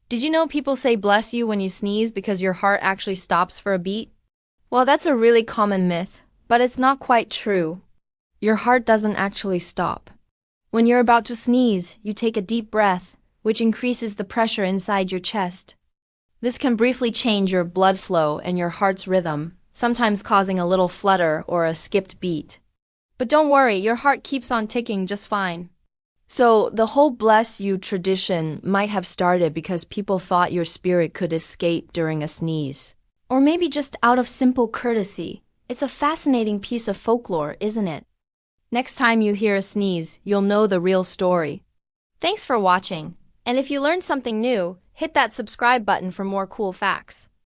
Did you know people say bless you when you sneeze because your heart actually stops for a beat? Well, that's a really common myth, but it's not quite true. Your heart doesn't actually stop. When you're about to sneeze, you take a deep breath, which increases the pressure inside your chest. This can briefly change your blood flow and your heart's rhythm, sometimes causing a little flutter or a skipped beat. But don't worry, your heart keeps on ticking just fine. So, the whole bless you tradition might have started because people thought your spirit could escape during a sneeze. Or maybe just out of simple courtesy. It's a fascinating piece of folklore, isn't it? Next time you hear a sneeze, you'll know the real story. Thanks for watching, and if you learned something new, hit that subscribe button for more cool facts.